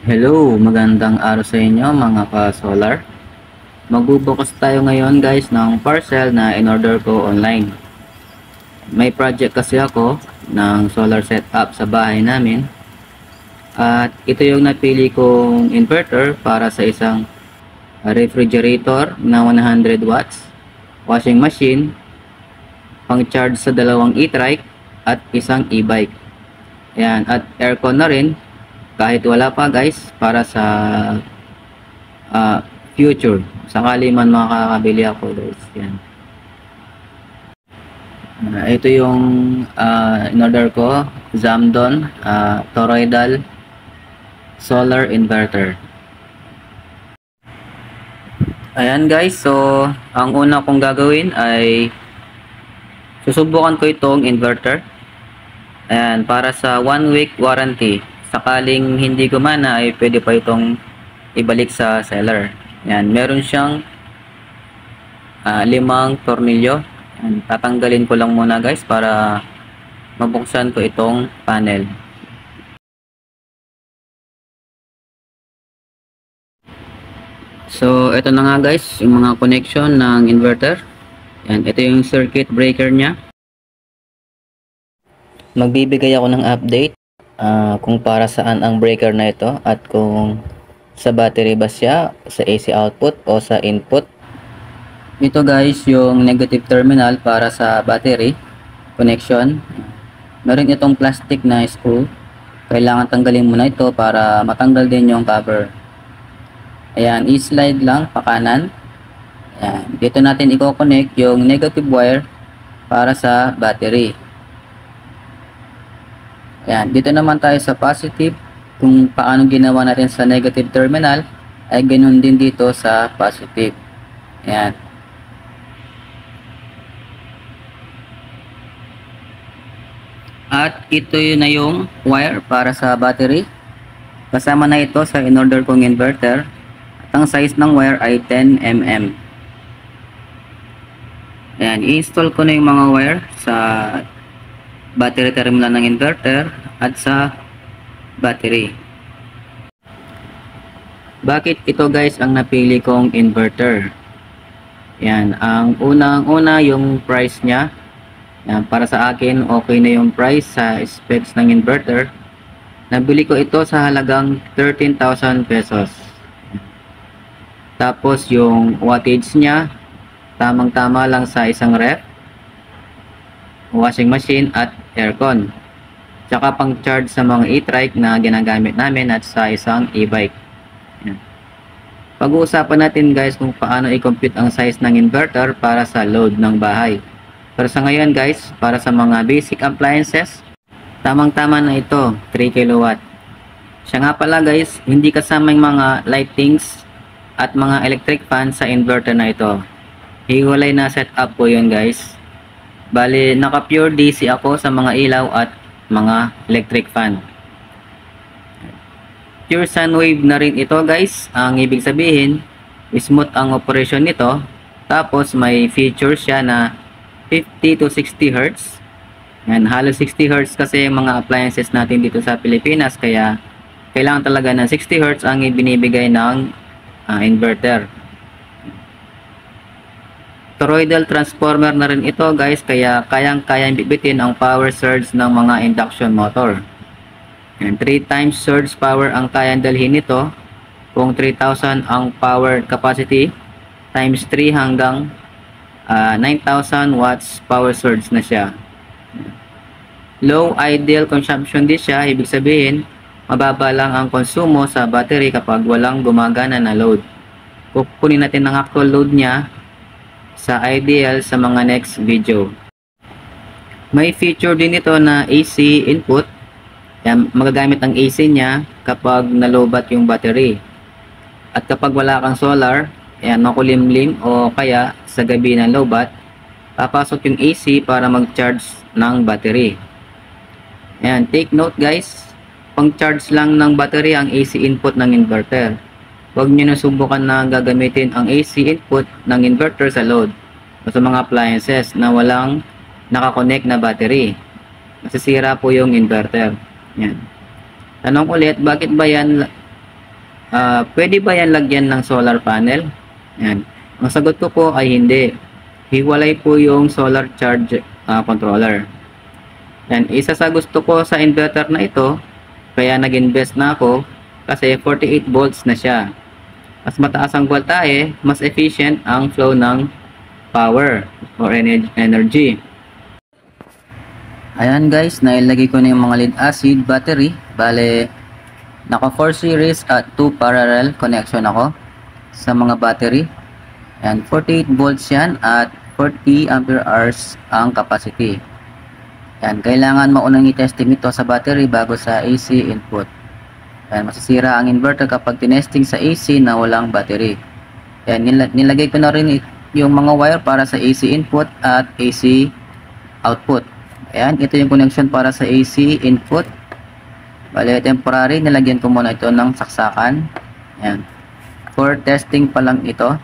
Hello, magandang araw sa inyo mga ka-solar. Magbubukas tayo ngayon guys ng parcel na in-order ko online. May project kasi ako ng solar setup sa bahay namin. At ito yung napili kong inverter para sa isang refrigerator na 100 watts, washing machine, pang-charge sa dalawang e-trike at isang e-bike. Ayan, at aircon na rin kahit wala pa guys para sa future sakali man makakabili ako guys. Yan. Ito yung in-order ko, Zamdon toroidal solar inverter. Ayan guys, so ang una kong gagawin ay susubukan ko itong inverter. Ayan, para sa 1 week warranty. Sakaling hindi gumana ay pwede pa itong ibalik sa seller. Yan, meron siyang 5 tornilyo. Yan, tatanggalin ko lang muna guys para mabuksan ko itong panel. So, ito na nga guys, yung mga connection ng inverter. Yan, ito yung circuit breaker niya. Magbibigay ako ng update kung para saan ang breaker na ito at kung sa battery ba siya, sa AC output o sa input. Ito guys yung negative terminal para sa battery connection. Meron itong plastic na screw. Kailangan tanggalin muna ito para matanggal din yung cover. Ayan, i-slide lang pa kanan. Ayan, dito natin i-connect yung negative wire para sa battery. Ayan, dito naman tayo sa positive. Kung paano ginawa natin sa negative terminal, ay ganoon din dito sa positive. Ayan. At ito yun na yung wire para sa battery. Kasama na ito sa in-order kong inverter. At ang size ng wire ay 10 mm. Ayan, i-install ko na yung mga wire sa battery terminal ng inverter at sa battery. Bakit ito guys ang napili kong inverter? Yan, ang unang-una yung price niya. Yan, para sa akin okay na yung price sa specs ng inverter. Nabili ko ito sa halagang 13,000 pesos. Tapos yung wattage niya tamang-tama lang sa isang ref, washing machine at aircon. Tsaka pang charge sa mga e-trike na ginagamit namin at sa isang e-bike. Pag-uusapan natin guys kung paano i-compute ang size ng inverter para sa load ng bahay. Pero sa ngayon guys, para sa mga basic appliances, tamang-tama na ito, 3 kW. Siya nga pala guys, hindi kasama yung mga lightings at mga electric fan sa inverter na ito. Hiwalay na setup po yun guys. Bali, naka pure DC ako sa mga ilaw at mga electric fan. Pure sun wave na rin ito guys. Ang ibig sabihin, smooth ang operation nito. Tapos may feature siya na 50 to 60 Hz. Yan, halos 60 Hz kasi yung mga appliances natin dito sa Pilipinas. Kaya kailangan talaga ng 60 Hz ang ibinibigay ng inverter. Toroidal transformer na rin ito guys, kaya kayang-kayang bibitin ang power surge ng mga induction motor. 3 times surge power ang kayang dalhin nito. Kung 3,000 ang power capacity, times 3 hanggang 9,000 watts power surge na siya. Low ideal consumption din siya, ibig sabihin mababa lang ang konsumo sa battery kapag walang gumagana na load. Kukunin natin ang actual load niya sa ideal sa mga next video. May feature din ito na AC input. Yan, magagamit ang AC niya kapag nalobat yung battery. At kapag wala kang solar, yan, makulimlim o kaya sa gabi na lobat, papasok yung AC para mag-charge ng battery. Yan, take note guys, pang-charge lang ng battery ang AC input ng inverter. Huwag nyo na subukan na gagamitin ang AC input ng inverter sa load o sa mga appliances na walang nakakonect na battery. Masisira po yung inverter. Yan. Tanong ulit, bakit ba yan Pwede ba yan lagyan ng solar panel? Yan. Ang sagot ko po ay hindi. Hiwalay po yung solar charge controller. Yan. Isa sa gusto ko sa inverter na ito, kaya nag-invest na ako, kasi 48 volts na siya. Mas mataas ang voltahe, mas efficient ang flow ng power or energy. Ayan guys, nailagay ko na yung mga lead acid battery. Bale, naka 4 series at 2 parallel connection ako sa mga battery. Ayan, 48 volts yan at 40 ampere hours ang capacity. Ayan, kailangan maunang i-testing ito sa battery bago sa AC input. Ayan, masisira ang inverter kapag tinesting sa AC na walang battery. Ayan, nilagay ko na rin yung mga wire para sa AC input at AC output. Ayan, ito yung connection para sa AC input. Bale, temporary, nilagyan ko muna ito ng saksakan. Ayan. For testing pa lang ito.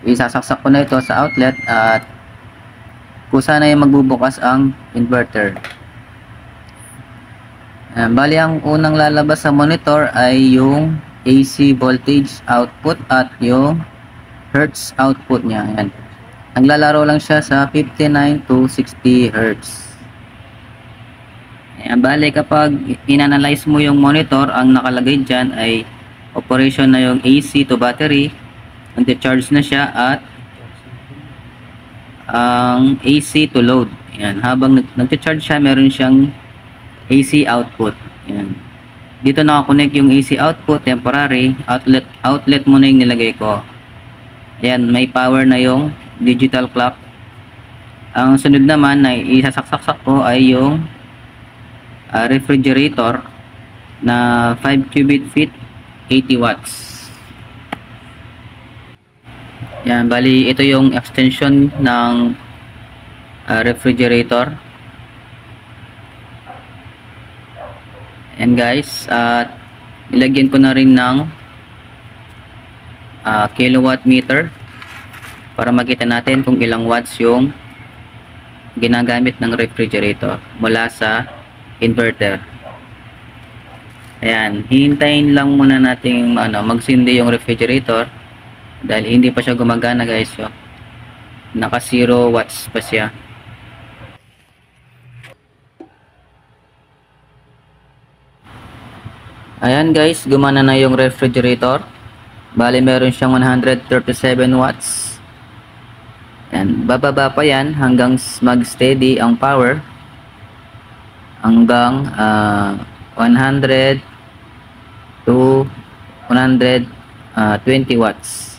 Isasaksak ko na ito sa outlet at kusa na yung magbubukas ang inverter. Ayan, bali, ang unang lalabas sa monitor ay yung AC voltage output at yung hertz output niya. Ayan. Naglalaro lang siya sa 59 to 60 Hz. Ayan, bale kapag inanalyze mo yung monitor, ang nakalagay dyan ay operation na yung AC to battery, nag-charge na siya, at ang AC to load. Ayan, habang nag-charge siya, meron siyang AC output. Ayan. Dito nakakonect yung AC output, temporary, outlet mo na yung nilagay ko. Ayan, may power na yung digital clock. Ang sunod naman na isasaksak ko ay yung refrigerator na 5 cubic feet, 80 watts. Yan, bali ito yung extension ng refrigerator. And guys, ilagyan ko na rin ng kilowatt meter para makita natin kung ilang watts yung ginagamit ng refrigerator mula sa inverter. Ayan, hihintayin lang muna natin magsindi yung refrigerator dahil hindi pa siya gumagana guys. So, naka 0 watts pa siya. Ayan guys, gumana na yung refrigerator. Bali meron siyang 137 watts. Yan, bababa pa yan hanggang mag-steady ang power hanggang 100 to 120 watts.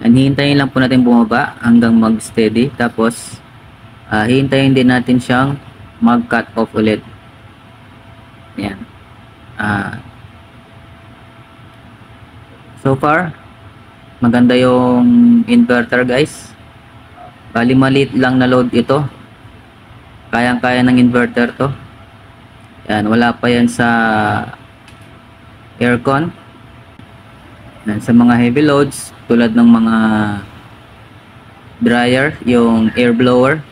Yan, hihintayin lang po natin bumaba hanggang mag-steady, tapos hihintayin din natin siyang mag-cut off ulit. Yan. So far maganda yung inverter guys. Bali maliit lang na load ito, kayang-kaya ng inverter to. Yan, wala pa yan sa aircon. Yan, sa mga heavy loads tulad ng mga dryer, yung air blower.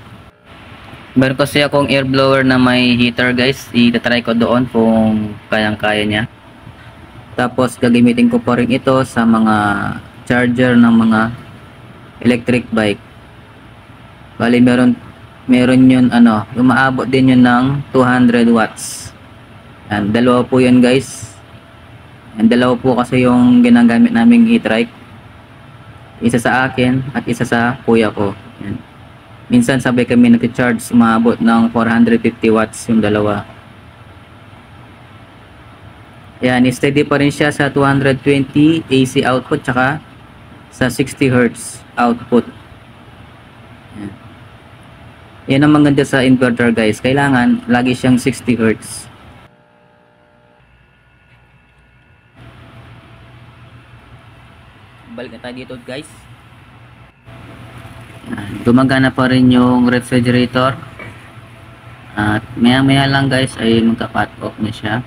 Meron kasi akong air blower na may heater guys, itatry ko doon kung kayang-kaya niya. Tapos gagamitin ko pa rin ito sa mga charger ng mga electric bike. Bali meron yun umaabot din yun ng 200 watts. Yan, dalawa po yun guys. Yan, dalawa po kasi yung ginagamit naming e-trike. Isa sa akin at isa sa kuya ko. Yan. Minsan sabay kami nag-charge, umaabot ng 450 watts yung dalawa. Yan, steady pa rin siya sa 220 AC output tsaka sa 60 Hz output. Yan. Yan ang maganda sa inverter guys, kailangan lagi siyang 60 Hz. Balik na tayo dito guys. Gumagana pa rin yung refrigerator at maya maya lang guys ay magka-cut off na siya.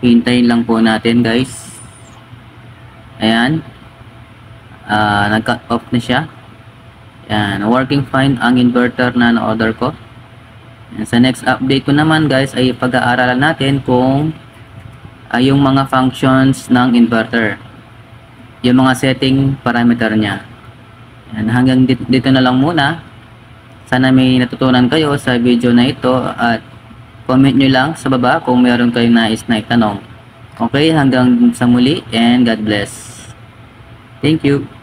Hintayin lang po natin guys. Ayan, nag-cut off na siya. Ayan, working fine ang inverter na na-order ko. And sa next update ko naman guys ay pag-aaralan natin kung yung mga functions ng inverter. Yung mga setting parameter niya. Yan, hanggang dito na lang muna. Sana may natutunan kayo sa video na ito at comment nyo lang sa baba kung meron kayong nais na itanong. Okay, hanggang sa muli and God bless. Thank you.